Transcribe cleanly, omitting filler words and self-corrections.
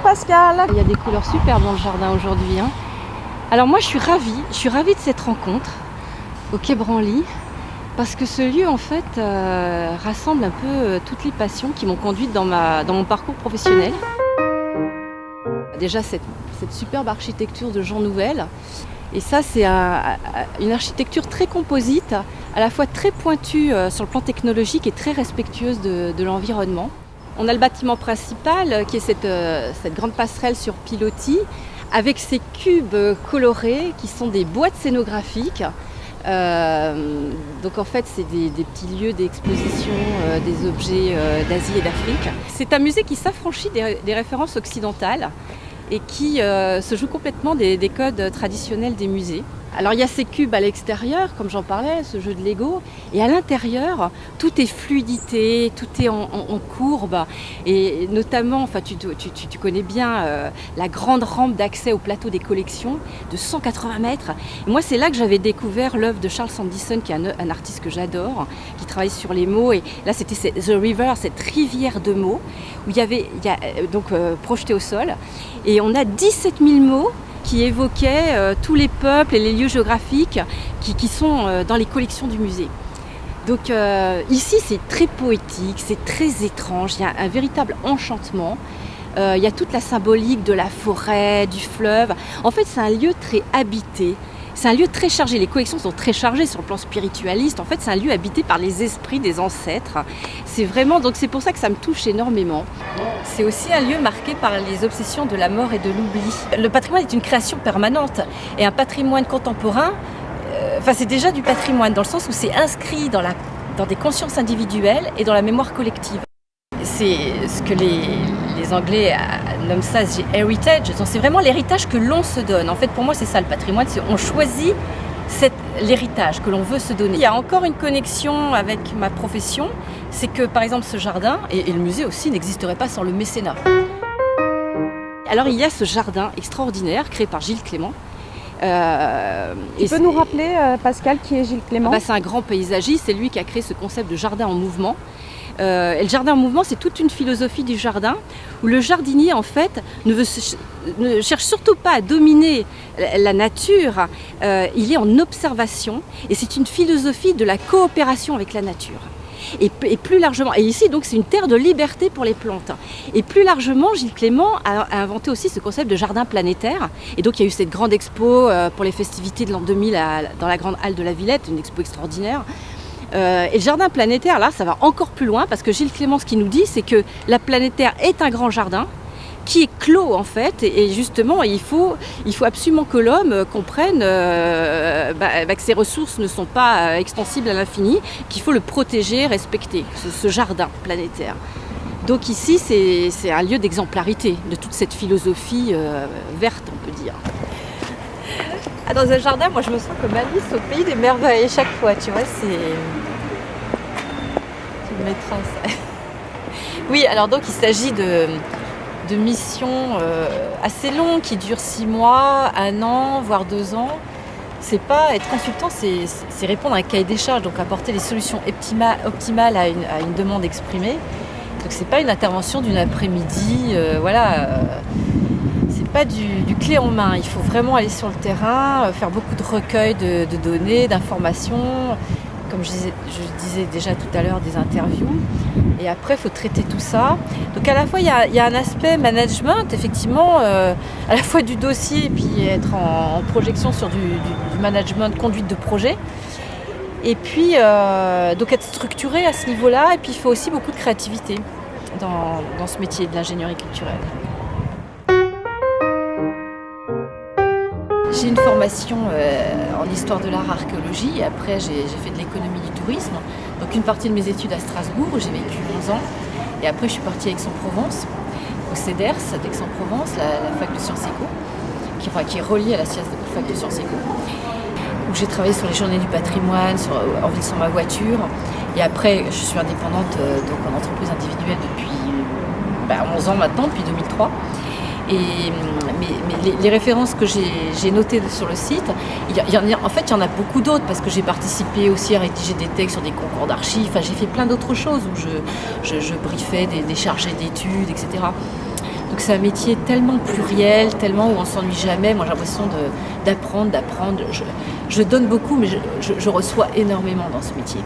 Pascal. Il y a des couleurs superbes dans le jardin aujourd'hui. Alors moi je suis ravie de cette rencontre au Quai Branly parce que ce lieu en fait rassemble un peu toutes les passions qui m'ont conduite dans mon parcours professionnel. Déjà cette superbe architecture de Jean Nouvel. Et ça, c'est une architecture très composite, à la fois très pointue sur le plan technologique et très respectueuse de l'environnement. On a le bâtiment principal qui est cette grande passerelle sur pilotis avec ces cubes colorés qui sont des boîtes scénographiques. Donc en fait, c'est des petits lieux d'exposition des objets d'Asie et d'Afrique. C'est un musée qui s'affranchit des références occidentales et qui se joue complètement des codes traditionnels des musées. Alors il y a ces cubes à l'extérieur, comme j'en parlais, ce jeu de Lego, et à l'intérieur, tout est fluidité, tout est en courbe, et notamment, enfin, tu connais bien la grande rampe d'accès au plateau des collections de 180 mètres. Et moi, c'est là que j'avais découvert l'œuvre de Charles Sandison, qui est un artiste que j'adore, qui travaille sur les mots, et là c'était The River, cette rivière de mots, où il y a projeté au sol, et on a 17 000 mots qui évoquait tous les peuples et les lieux géographiques qui sont dans les collections du musée. Donc ici c'est très poétique, c'est très étrange, il y a un véritable enchantement. Il y a toute la symbolique de la forêt, du fleuve. En fait c'est un lieu très habité. C'est un lieu très chargé, les collections sont très chargées sur le plan spiritualiste. En fait, c'est un lieu habité par les esprits des ancêtres. Donc c'est pour ça que ça me touche énormément. C'est aussi un lieu marqué par les obsessions de la mort et de l'oubli. Le patrimoine est une création permanente et un patrimoine contemporain, c'est déjà du patrimoine dans le sens où c'est inscrit dans des consciences individuelles et dans la mémoire collective. C'est ce que les Anglais nomment ça the heritage. Donc c'est vraiment l'héritage que l'on se donne. En fait, pour moi, c'est ça le patrimoine. On choisit l'héritage que l'on veut se donner. Il y a encore une connexion avec ma profession. C'est que, par exemple, ce jardin, et le musée aussi, n'existerait pas sans le mécénat. Alors, il y a ce jardin extraordinaire créé par Gilles Clément. Tu peux nous rappeler, Pascal, qui est Gilles Clément ? C'est un grand paysagiste. C'est lui qui a créé ce concept de jardin en mouvement. Et le jardin en mouvement, c'est toute une philosophie du jardin où le jardinier, en fait, ne cherche surtout pas à dominer la nature. Il est en observation et c'est une philosophie de la coopération avec la nature. Et plus largement, et ici donc c'est une terre de liberté pour les plantes. Et plus largement, Gilles Clément a inventé aussi ce concept de jardin planétaire. Et donc il y a eu cette grande expo pour les festivités de l'an 2000 dans la grande halle de la Villette, une expo extraordinaire. Et le jardin planétaire, là, ça va encore plus loin parce que Gilles Clément, ce qu'il nous dit, c'est que la planétaire est un grand jardin qui est clos en fait, et justement il faut absolument que l'homme comprenne que ses ressources ne sont pas extensibles à l'infini, qu'il faut le protéger, respecter, ce jardin planétaire. Donc ici c'est un lieu d'exemplarité de toute cette philosophie verte, on peut dire. Dans un jardin, moi je me sens comme Alice au pays des merveilles chaque fois, tu vois, c'est... Tu me mettras ça. Oui, alors donc il s'agit de missions assez longues qui durent 6 mois, 1 an, voire 2 ans. C'est pas être consultant, c'est répondre à un cahier des charges, donc apporter les solutions optimales à une demande exprimée. Donc c'est pas une intervention d'une après-midi, c'est pas du clé en main. Il faut vraiment aller sur le terrain, faire beaucoup de recueil de données, d'informations. Comme je disais déjà tout à l'heure, des interviews. Et après, il faut traiter tout ça. Donc à la fois, il y a un aspect management, effectivement, à la fois du dossier et puis être en projection sur du management, conduite de projet. Et puis, donc être structuré à ce niveau-là. Et puis, il faut aussi beaucoup de créativité dans ce métier de l'ingénierie culturelle. J'ai une formation en histoire de l'art, archéologie, et après j'ai fait de l'économie du tourisme. Donc une partie de mes études à Strasbourg, où j'ai vécu 11 ans, et après je suis partie à Aix-en-Provence, au CEDERS d'Aix-en-Provence, la fac de Sciences Éco, qui est reliée à la fac de Sciences Éco, où j'ai travaillé sur les journées du patrimoine, en ville sans ma voiture, et après je suis indépendante donc en entreprise individuelle depuis 11 ans maintenant, depuis 2003. Mais les références que j'ai notées sur le site, il y en a beaucoup d'autres parce que j'ai participé aussi à rédiger des textes sur des concours d'archives. J'ai fait plein d'autres choses où je briefais des chargés d'études, etc. Donc que c'est un métier tellement pluriel, tellement où on s'ennuie jamais. Moi, j'ai l'impression d'apprendre. Je donne beaucoup, mais je reçois énormément dans ce métier.